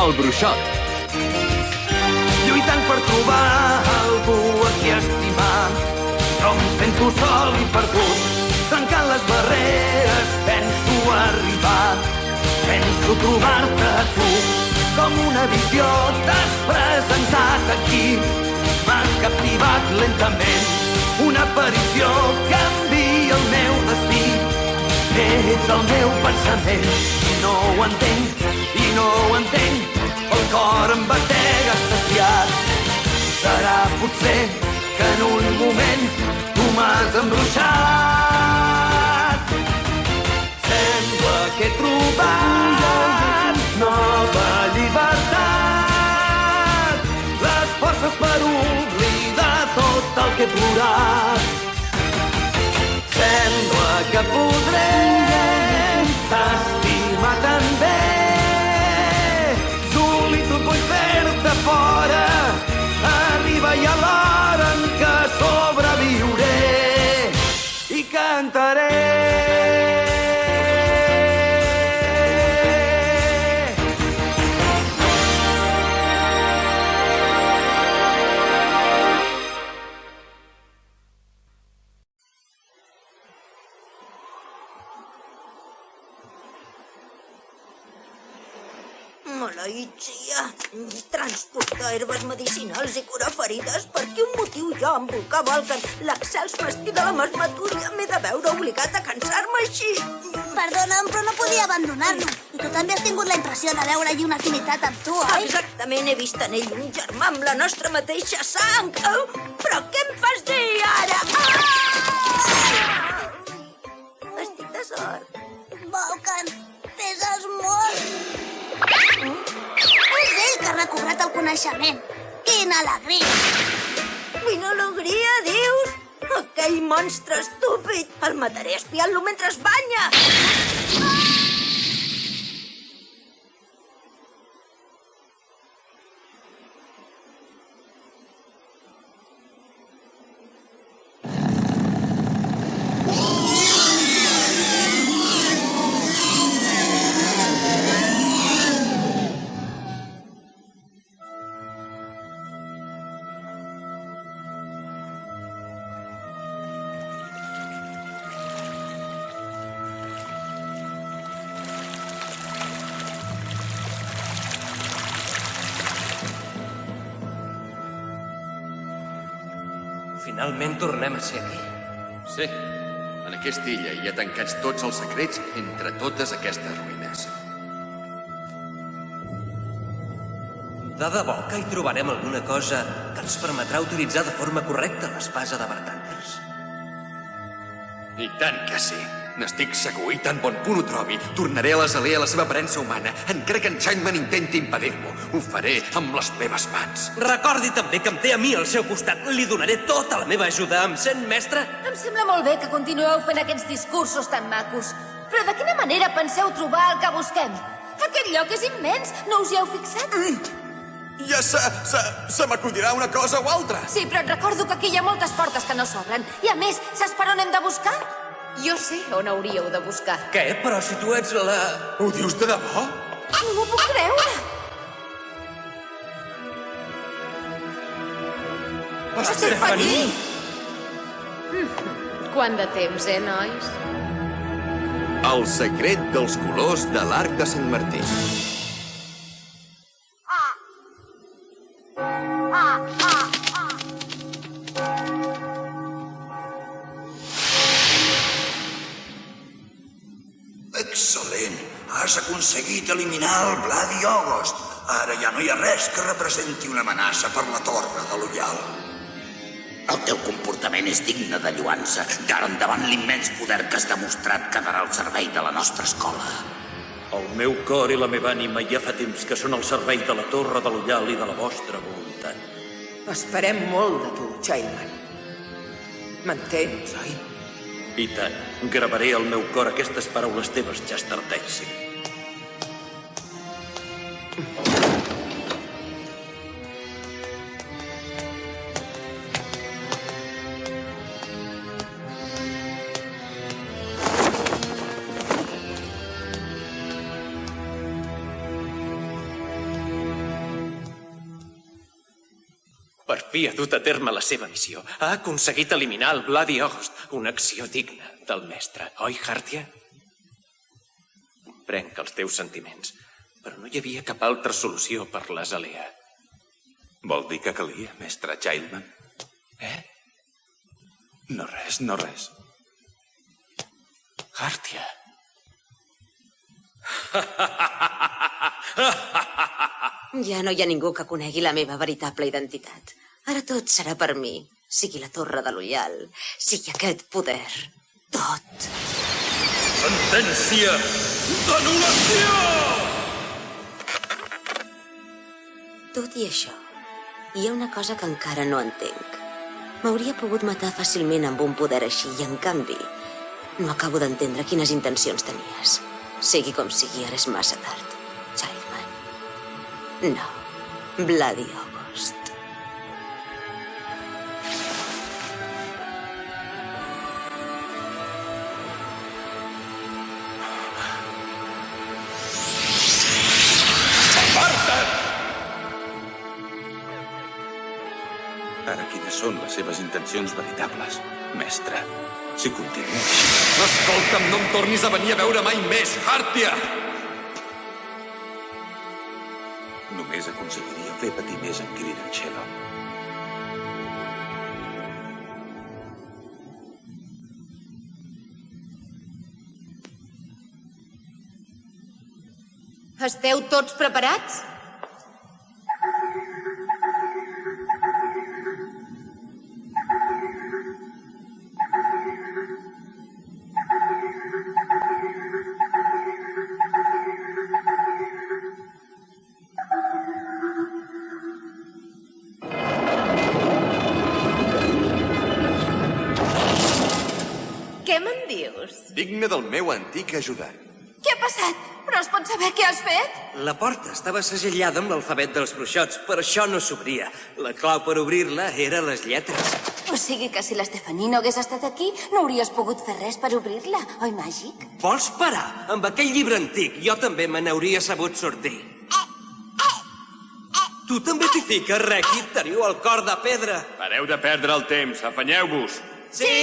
El Bruixot. Lluitant per trobar algú a qui estimar, però em sento sol i perdut. Trencant les barreres penso arribar, penso trobar-te a tu. Com una visió t'has presentat aquí, m'has captivat lentament, una aparició que envia el meu destí. Ets el meu pensament, i no ho entenc, el cor em batega saciat. Serà potser que en un moment tu m'has embruixat. Sembla que he trobat nova llibertat, les forces per oblidar tot el que he plorat. Sembla que podré estimar tan bé. Solitud vull fer-te fora, arriba ja l'hora en què sobreviuré i cantaré. Maleïtsia! Transportar herbes medicinals i curar ferides per quin motiu jo amb volcà Volcan, l'excels mestí de la masmatúria, m'he de veure obligat a cansar-me així. Perdona'm, però no podia abandonar-lo. I tu també has tingut la impressió de veure-hi una afinitat amb tu, oi? Exactament, he vist en ell un germà amb la nostra mateixa sang. Però què em fas dir ara? Estic de sort. Volcan, peses molt. És ell que ha recobrat el coneixement. Quina alegria! Quina alegria, dius? Aquell monstre estúpid! El mataré espiant-lo mentre es banya! Finalment tornem a ser aquí. Sí, en aquesta illa hi ha tancats tots els secrets entre totes aquestes ruïnes. De debò que hi trobarem alguna cosa que ens permetrà utilitzar de forma correcta l'espasa de Bartanders? I tant que sí. N'estic segur, i tan bon punt ho trobi, tornaré a l'Azalea a la seva aparença humana, encara que en Changman intenti impedir-m'ho. Ho faré amb les meves mans. Recordi també que em té a mi al seu costat. Li donaré tota la meva ajuda. Em sent, mestre? Em sembla molt bé que continueu fent aquests discursos tan macos. Però de quina manera penseu trobar el que busquem? Aquest lloc és immens, no us hi heu fixat? Ja se m'acudirà una cosa o altra. Sí, però et recordo que aquí hi ha moltes portes que no s'obren. I a més, saps per on hem de buscar? Jo sé on hauríeu de buscar. Què? Però si tu ets la... Ho dius de debò? No m'ho puc creure. Estefanie! Quant de temps, nois? El secret dels colors de l'arc de Sant Martí. Excel·lent! Has aconseguit eliminar el Bladiogost. Ara ja no hi ha res que representi una amenaça per la torre de l'Ullal. El teu comportament és digne de lluança. D'ara endavant l'immens poder que has demostrat quedarà al servei de la nostra escola. El meu cor i la meva ànima ja fa temps que són al servei de la torre de l'Ullal i de la vostra voluntat. Esperem molt de tu, Chaiman. M'entens, oi? I tant. Gravaré al meu cor aquestes paraules teves, Chester Daisy. L'espia ha dut a terme la seva missió. Ha aconseguit eliminar el Bloody August, una acció digna del mestre. Oi, Hartia? Comprenc els teus sentiments, però no hi havia cap altra solució per l'Azalea. Vol dir que calia, mestre Childman? No res, no res. Hartia. Ja no hi ha ningú que conegui la meva veritable identitat. Ara tot serà per mi, sigui la torre de l'Ullal, sigui aquest poder. Tot. Sentència d'anul·lació! Tot i això, hi ha una cosa que encara no entenc. M'hauria pogut matar fàcilment amb un poder així i, en canvi, no acabo d'entendre quines intencions tenies. Sigui com sigui, ara és massa tard, Childman. No, Bloody August. Ara quines són les seves intencions veritables, mestre? Si continua així... Escolta'm, no em tornis a venir a veure mai més, Hartia! Només aconseguiria fer patir més en Kirinanshelo. Esteu tots preparats? Què me'n dius? Digne del meu antic ajudant. Què ha passat? Però es pot saber què has fet? La porta estava segellada amb l'alfabet dels bruixots, per això no s'obria. La clau per obrir-la era les lletres. O sigui que si l'Estefaní no hagués estat aquí, no hauries pogut fer res per obrir-la, oi, màgic? Vols parar? Amb aquell llibre antic jo també me n'hauria sabut sortir. Tu també t'hi fiques, Reki? Teniu el cor de pedra. Pareu de perdre el temps, afanyeu-vos. Sí!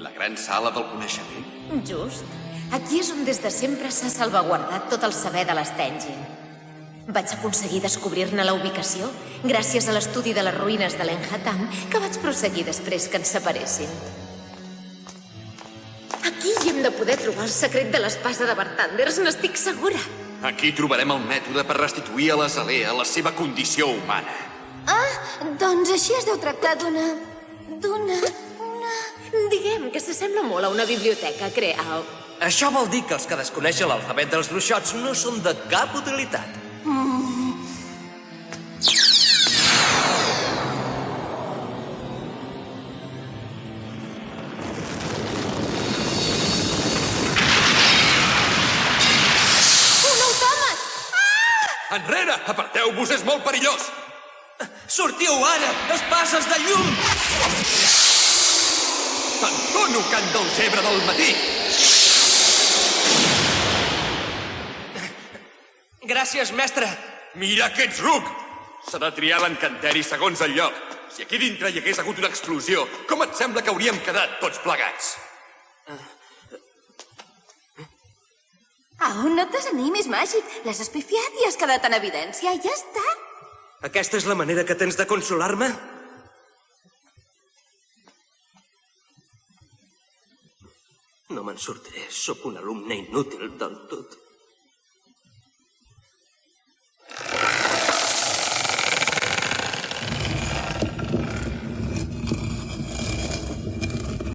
La gran sala del coneixement. Just. Aquí és on des de sempre s'ha salvaguardat tot el saber de l'Stenjin. Vaig aconseguir descobrir-ne la ubicació gràcies a l'estudi de les ruïnes de l'Enhatam, que vaig proseguir després que ens separessin. Aquí hi hem de poder trobar el secret de l'espasa de Bartanders, n'estic segura. Aquí trobarem el mètode per restituir a l'Azalea la seva condició humana. Ah, doncs així es deu tractar d'una... Diguem que s'assembla molt a una biblioteca, Creao. Això vol dir que els que desconeixen l'alfabet dels bruixots no són de cap utilitat. Un autòmat! Enrere! Aparteu-vos, és molt perillós! Sortiu ara! Espases de llum! T'entono, cant del gebre del matí! Gràcies, mestre. Mira que ets ruc! S'ha de triar l'encanteri segons el lloc. Si aquí dintre hi hagués hagut una explosió, com et sembla que hauríem quedat tots plegats? Au, no et desanimis, màgic. L'has espifiat i has quedat en evidència. Ja està. Aquesta és la manera que tens de consolar-me? No me'n sortiré. Sóc un alumne inútil del tot.